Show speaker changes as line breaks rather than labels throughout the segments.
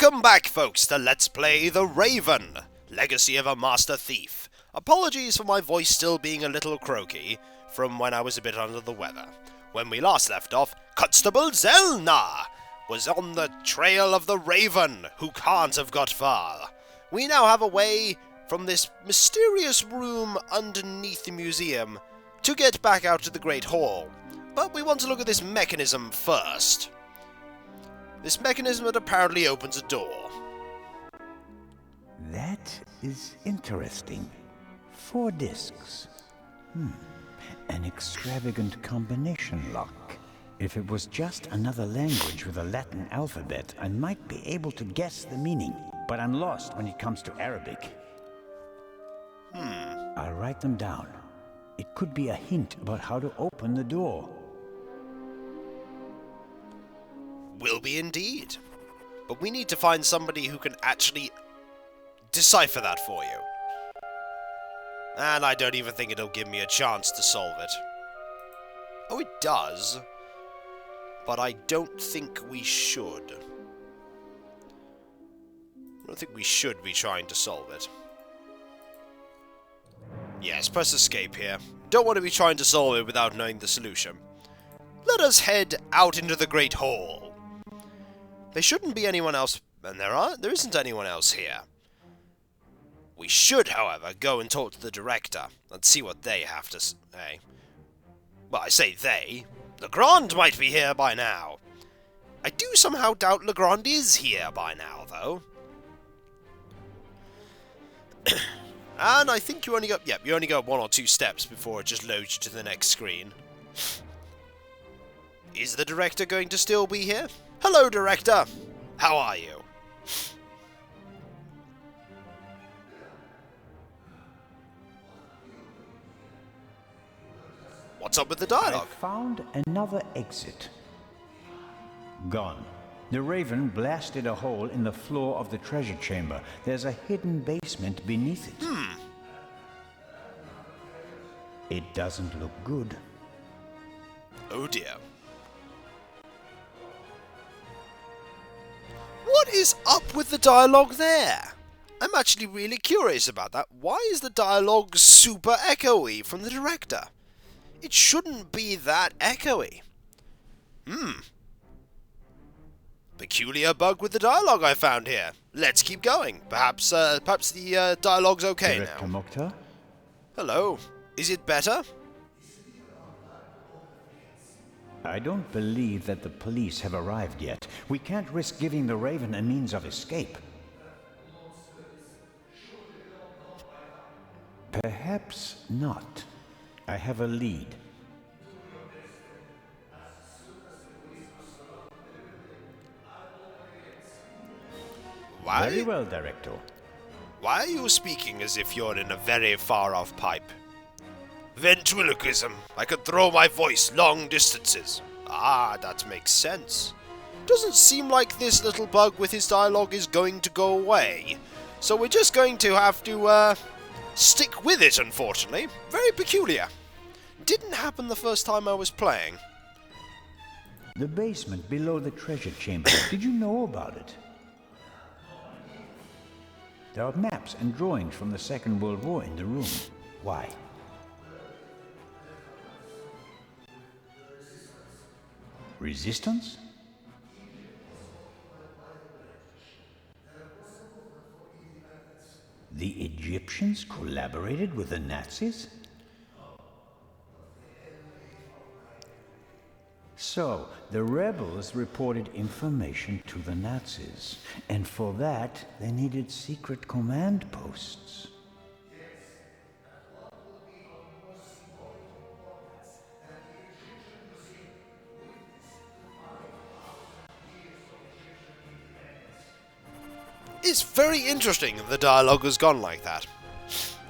Welcome back, folks, to Let's Play The Raven, Legacy of a Master Thief. Apologies for my voice still being a little croaky from when I was a bit under the weather. When we last left off, Constable Zelna was on the trail of the Raven, who can't have got far. We now have a way from this mysterious room underneath the museum to get back out to the Great Hall. But we want to look at this mechanism first. This mechanism that apparently opens a door.
That is interesting. 4 discs. An extravagant combination lock. If it was just another language with a Latin alphabet, I might be able to guess the meaning. But I'm lost when it comes to Arabic. I'll write them down. It could be a hint about how to open the door.
Will be indeed. But we need to find somebody who can actually decipher that for you. And I don't even think it'll give me a chance to solve it. Oh, it does. But I don't think we should. I don't think we should be trying to solve it. Yes, press escape here. Don't want to be trying to solve it without knowing the solution. Let us head out into the Great Hall. There shouldn't be anyone else, and there isn't anyone else here. We should, however, go and talk to the director and see what they have to say. Well, I say they. Legrand might be here by now. I do somehow doubt Legrand is here by now, though. And I think you only got, you only got 1 or 2 steps before it just loads you to the next screen. Is the director going to still be here? Hello, director! How are you? What's up with the dialogue?
I found another exit. Gone. The Raven blasted a hole in the floor of the treasure chamber. There's a hidden basement beneath it. It doesn't look good.
Oh dear. What is up with the dialogue there? I'm actually really curious about that. Why is the dialogue super echoey from the director? It shouldn't be that echoey. Peculiar bug with the dialogue I found here. Let's keep going. Perhaps the dialogue's okay
Director
now.
Mokhtar?
Hello. Is it better?
I don't believe that the police have arrived yet. We can't risk giving the Raven a means of escape. Perhaps not. I have a lead. Very well, Director.
Why are you speaking as if you're in a very far-off pipe? Ventriloquism. I can throw my voice long distances. Ah, that makes sense. Doesn't seem like this little bug with his dialogue is going to go away. So we're just going to have to, stick with it, unfortunately. Very peculiar. Didn't happen the first time I was playing.
The basement below the treasure chamber. Did you know about it? There are maps and drawings from the Second World War in the room. Why? Resistance? The Egyptians collaborated with the Nazis? So, the rebels reported information to the Nazis, and for that, they needed secret command posts.
It's very interesting that the dialogue has gone like that.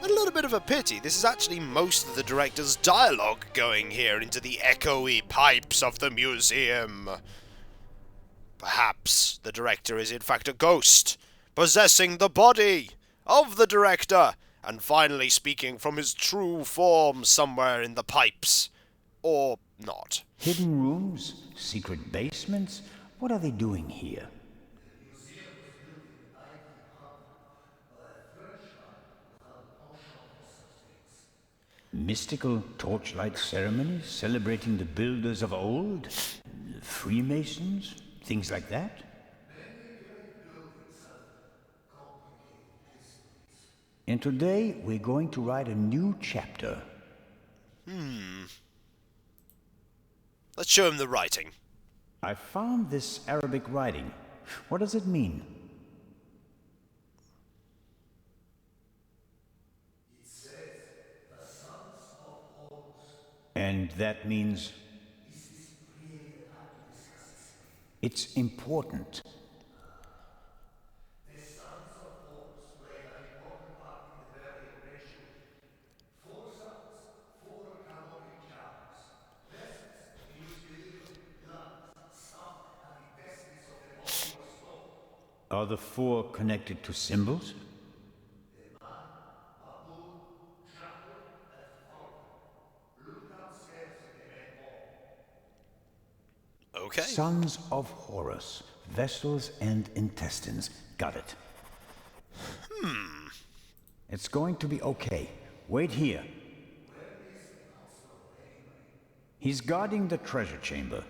A little bit of a pity, this is actually most of the director's dialogue going here into the echoey pipes of the museum. Perhaps the director is in fact a ghost, possessing the body of the director, and finally speaking from his true form somewhere in the pipes. Or not.
Hidden rooms? Secret basements? What are they doing here? Mystical torchlight ceremonies celebrating the builders of old? Freemasons? Things like that? And today we're going to write a new chapter.
Let's show him the writing.
I found this Arabic writing. What does it mean?
It says, the sons of Horus.
And that means?
This is really the time to discuss this.
It's important.
The sons of Horus played an important part in the very operation. 4 sons, 4 canonic jars. Vessels used to deliver blood, stomach, and intestines of the body or soul.
Are the 4 connected to symbols?
Okay.
Sons of Horus, vessels and intestines. Got it. It's going to be okay. Wait here. He's guarding the treasure chamber.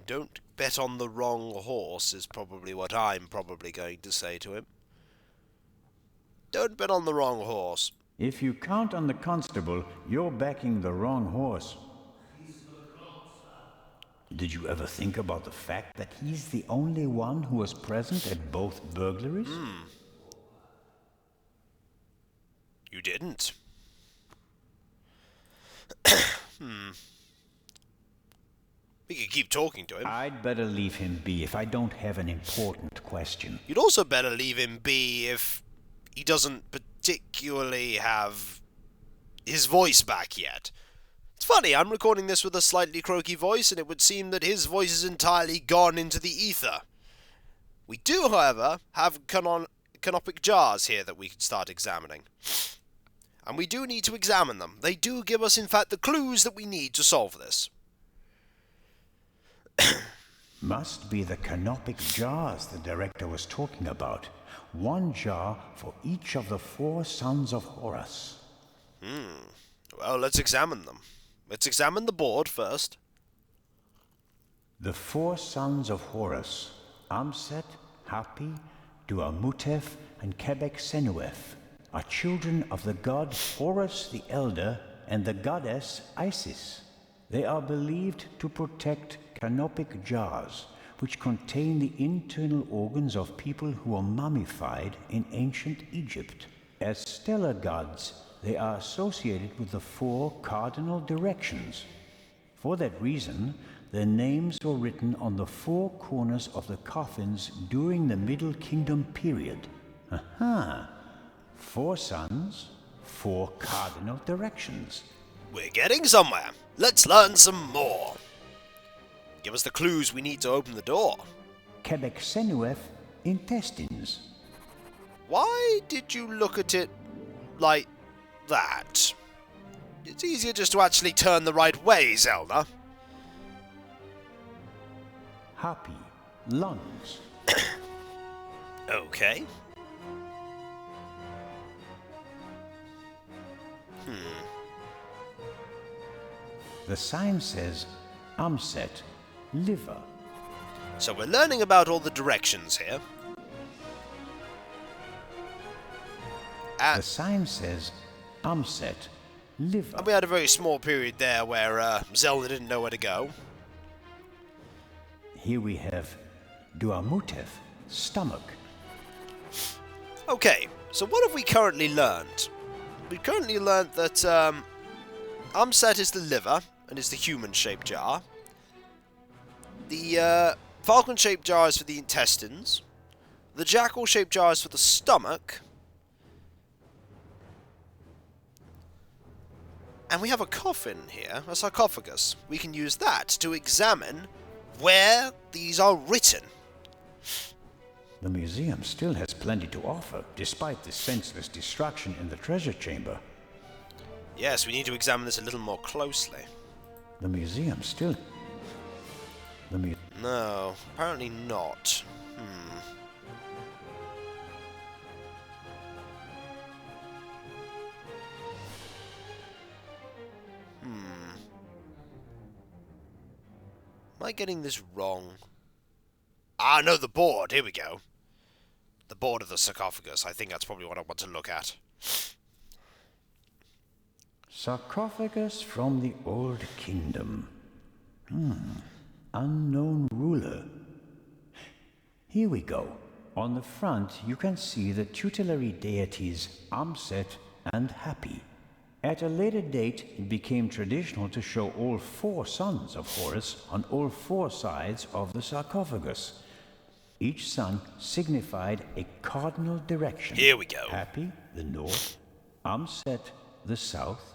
Don't bet on the wrong horse is probably what I'm probably going to say to him. Don't bet on the wrong horse.
If you count on the constable, you're backing the wrong horse. Did you ever think about the fact that he's the only one who was present at both burglaries?
You didn't. We could keep talking to him.
I'd better leave him be if I don't have an important question.
You'd also better leave him be if he doesn't particularly have his voice back yet. It's funny, I'm recording this with a slightly croaky voice, and it would seem that his voice is entirely gone into the ether. We do, however, have canopic jars here that we could start examining. And we do need to examine them. They do give us, in fact, the clues that we need to solve this.
Must be the canopic jars the director was talking about. 1 jar for each of the 4 sons of Horus.
Well, let's examine them. Let's examine the board first.
The 4 sons of Horus, Amset, Hapi, Duamutef, and Kebek-Senuef, are children of the god Horus the Elder and the goddess Isis. They are believed to protect canopic jars, which contain the internal organs of people who were mummified in ancient Egypt. As stellar gods, they are associated with the 4 cardinal directions. For that reason, their names were written on the 4 corners of the coffins during the Middle Kingdom period. Aha! 4 sons, 4 cardinal directions.
We're getting somewhere. Let's learn some more. Give us the clues we need to open the door.
Kebek-Senuef, intestines.
Why did you look at it like that? It's easier just to actually turn the right way, Zelda.
Hapi, lungs.
Okay.
The sign says Amset, liver.
So we're learning about all the directions here.
The sign says Amset, liver.
And we had a very small period there where Zelda didn't know where to go.
Here we have Duamutef, stomach.
Okay, so what have we currently learned? We've currently learned that Amset is the liver and is the human-shaped jar. The falcon-shaped jar is for the intestines. The jackal-shaped jar is for the stomach. And we have a coffin here, a sarcophagus. We can use that to examine where these are written.
The museum still has plenty to offer, despite the senseless destruction in the treasure chamber.
Yes, we need to examine this a little more closely.
The museum still...
No, apparently not. Am I getting this wrong? Ah, no, the board. Here we go. The board of the sarcophagus. I think that's probably what I want to look at.
Sarcophagus from the Old Kingdom. Unknown ruler. Here we go. On the front, you can see the tutelary deities Amset and Happy. At a later date, it became traditional to show all 4 sons of Horus on all 4 sides of the sarcophagus. Each son signified a cardinal direction.
Here we go.
Happy, the north, Amset, the south,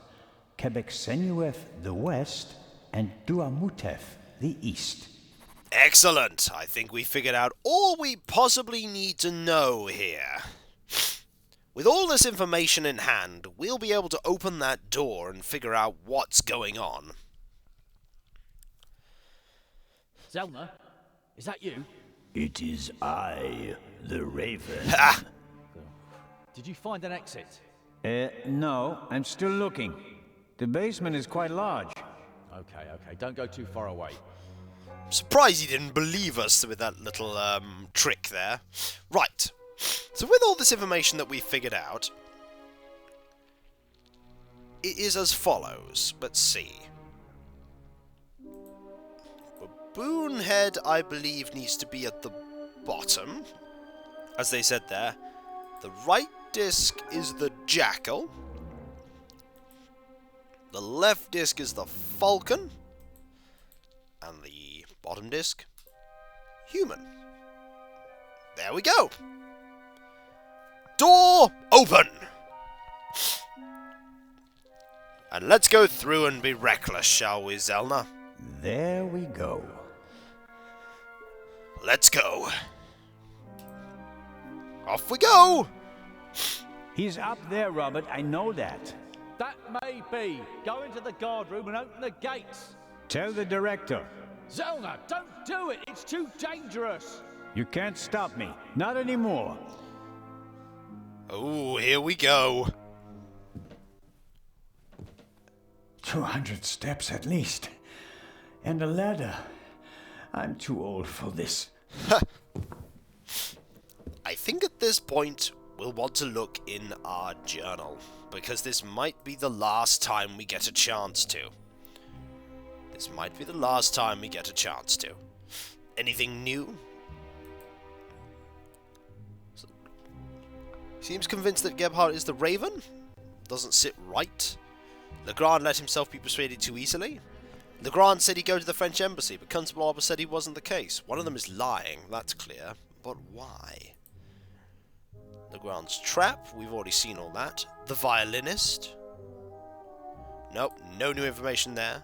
Quebecsenuef, the west, and Duamutef, the east.
Excellent. I think we figured out all we possibly need to know here. With all this information in hand, we'll be able to open that door and figure out what's going on.
Zelna, is that you?
It is I, the Raven.
Ha!
Did you find an exit?
No, I'm still looking. The basement is quite large.
Okay, don't go too far away.
I'm surprised he didn't believe us with that little trick there. Right. So with all this information that we figured out, it is as follows. Let's see. Baboon head, I believe, needs to be at the bottom. As they said there. The right disc is the jackal. The left disc is the falcon. And the bottom disc, human. There we go. Door open! And let's go through and be reckless, shall we, Zelna?
There we go.
Let's go. Off we go!
He's up there, Robert. I know that.
That may be. Go into the guard room and open the gates.
Tell the director.
Zelna, don't do it. It's too dangerous.
You can't stop me. Not anymore.
Oh, here we go.
200 steps at least. And a ladder. I'm too old for this.
I think at this point we'll want to look in our journal, because this might be the last time we get a chance to. This might be the last time we get a chance to. Anything new? Seems convinced that Gebhardt is the Raven. Doesn't sit right. Legrand let himself be persuaded too easily. Legrand said he'd go to the French embassy, but Constable Arbor said he wasn't the case. One of them is lying, that's clear. But why? Legrand's trap, we've already seen all that. The violinist. Nope, no new information there.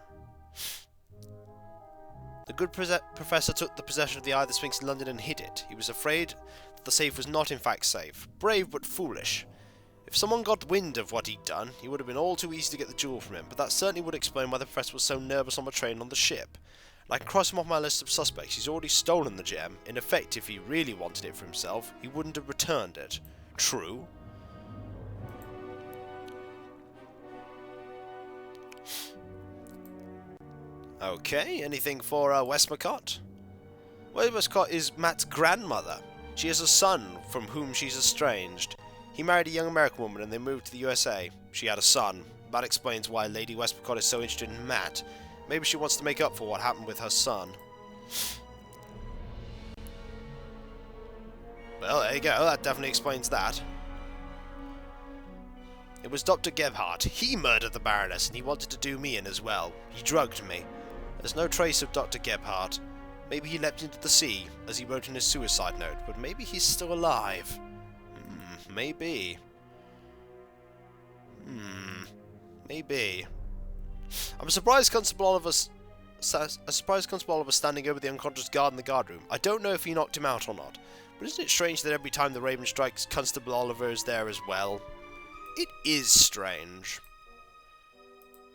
The good professor took the possession of the Eye of the Sphinx in London and hid it. He was afraid that the safe was not in fact safe. Brave but foolish. If someone got wind of what he'd done, it would have been all too easy to get the jewel from him, but that certainly would explain why the professor was so nervous on the train on the ship. And I can cross him off my list of suspects. He's already stolen the gem. In effect, if he really wanted it for himself, he wouldn't have returned it. True. Okay, anything for Westmacott? Westmacott is Matt's grandmother. She has a son from whom she's estranged. He married a young American woman and they moved to the USA. She had a son. That explains why Lady Westmacott is so interested in Matt. Maybe she wants to make up for what happened with her son. Well, there you go. That definitely explains that. It was Dr. Gebhardt. He murdered the Baroness and he wanted to do me in as well. He drugged me. There's no trace of Dr. Gebhardt. Maybe he leapt into the sea, as he wrote in his suicide note, but maybe he's still alive. Maybe. Maybe. I'm surprised Constable Oliver's standing over the unconscious guard in the guard room. I don't know if he knocked him out or not, but isn't it strange that every time the Raven strikes, Constable Oliver is there as well? It is strange.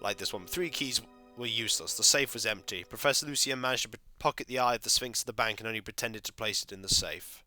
Like this one. 3 keys were useless. The safe was empty. Professor Lucien managed to pocket the eye of the Sphinx at the bank and only pretended to place it in the safe.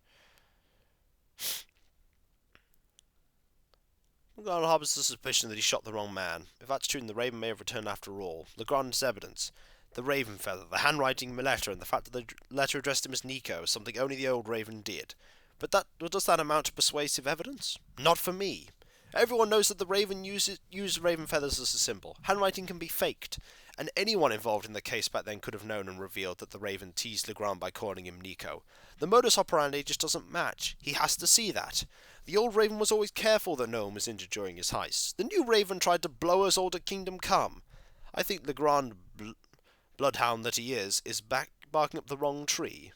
Legrand harbours the suspicion that he shot the wrong man. If that's true, then the Raven may have returned after all. Legrand's evidence. The Raven feather, the handwriting in the letter, and the fact that the letter addressed him as Nico is something only the old Raven did. But does that amount to persuasive evidence? Not for me. Everyone knows that the Raven used Raven feathers as a symbol. Handwriting can be faked, and anyone involved in the case back then could have known and revealed that the Raven teased Legrand by calling him Nico. The modus operandi just doesn't match. He has to see that. The old Raven was always careful that no one was injured during his heists. The new Raven tried to blow us all to Kingdom Come. I think Legrand, bloodhound that he is barking up the wrong tree.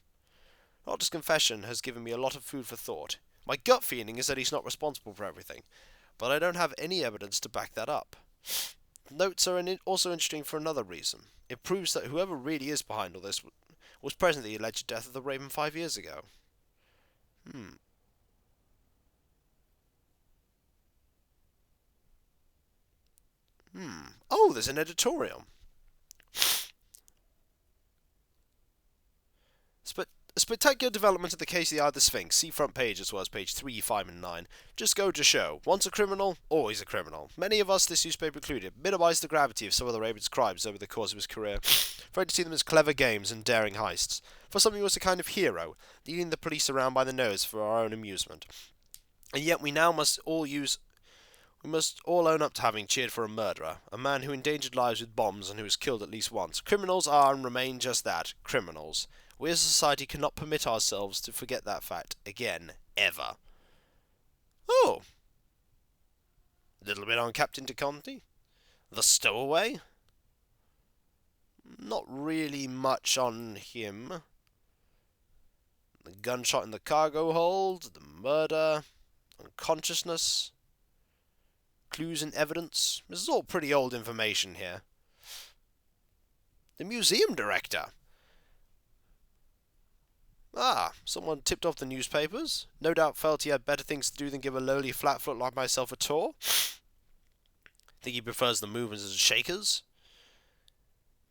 Otter's confession has given me a lot of food for thought. My gut feeling is that he's not responsible for everything, but I don't have any evidence to back that up. The notes are also interesting for another reason. It proves that whoever really is behind all this was present at the alleged death of the Raven 5 years ago. Oh, there's an editorial. A spectacular development of the case of the Eye of the Sphinx. See front page as well as page 3, 5 and 9. Just go to show. Once a criminal, always a criminal. Many of us, this newspaper included, minimised the gravity of some of the Raven's crimes over the course of his career, trying to see them as clever games and daring heists. For some he was a kind of hero, leading the police around by the nose for our own amusement. And yet we must all own up to having cheered for a murderer, a man who endangered lives with bombs and who was killed at least once. Criminals are and remain just that, criminals. We as a society cannot permit ourselves to forget that fact again, ever. Oh! A little bit on Captain de Conti. The stowaway. Not really much on him. The gunshot in the cargo hold, the murder, unconsciousness, clues and evidence. This is all pretty old information here. The museum director. Someone tipped off the newspapers. No doubt felt he had better things to do than give a lowly flatfoot like myself a tour. Think he prefers the movers and shakers.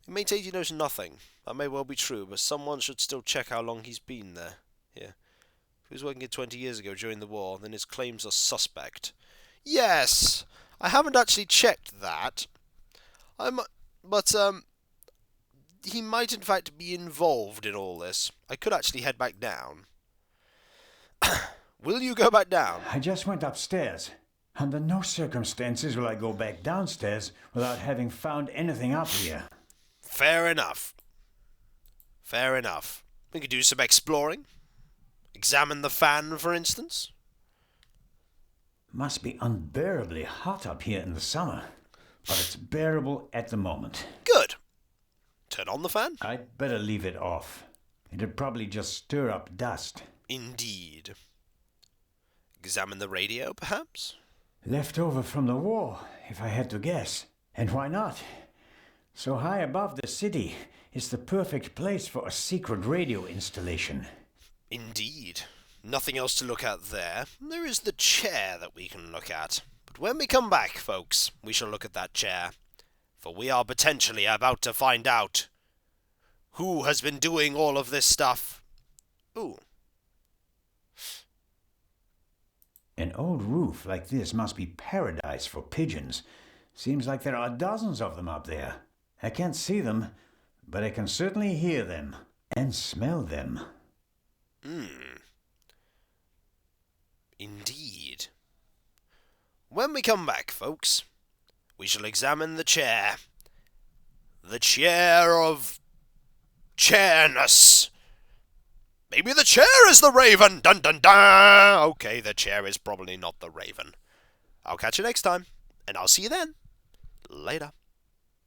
He maintains he knows nothing. That may well be true, but someone should still check how long he's been there. Here. If he was working here 20 years ago during the war, then his claims are suspect. Yes! I haven't actually checked that. He might in fact be involved in all this. I could actually head back down. Will you go back down?
I just went upstairs. Under no circumstances will I go back downstairs without having found anything up here.
Fair enough. Fair enough. We could do some exploring. Examine the fan, for instance.
Must be unbearably hot up here in the summer, but it's bearable at the moment.
Good. Turn on the fan?
I'd better leave it off. It'd probably just stir up dust.
Indeed. Examine the radio, perhaps?
Left over from the war, if I had to guess. And why not? So high above the city, it's the perfect place for a secret radio installation.
Indeed. Nothing else to look at there. There is the chair that we can look at. But when we come back, folks, we shall look at that chair. For we are potentially about to find out who has been doing all of this stuff. Ooh.
An old roof like this must be paradise for pigeons. Seems like there are dozens of them up there. I can't see them, but I can certainly hear them and smell them.
Indeed. When we come back, folks, we shall examine the chair. The chair of chairness. Maybe the chair is the Raven! Dun dun dun! Okay, the chair is probably not the Raven. I'll catch you next time, and I'll see you then. Later.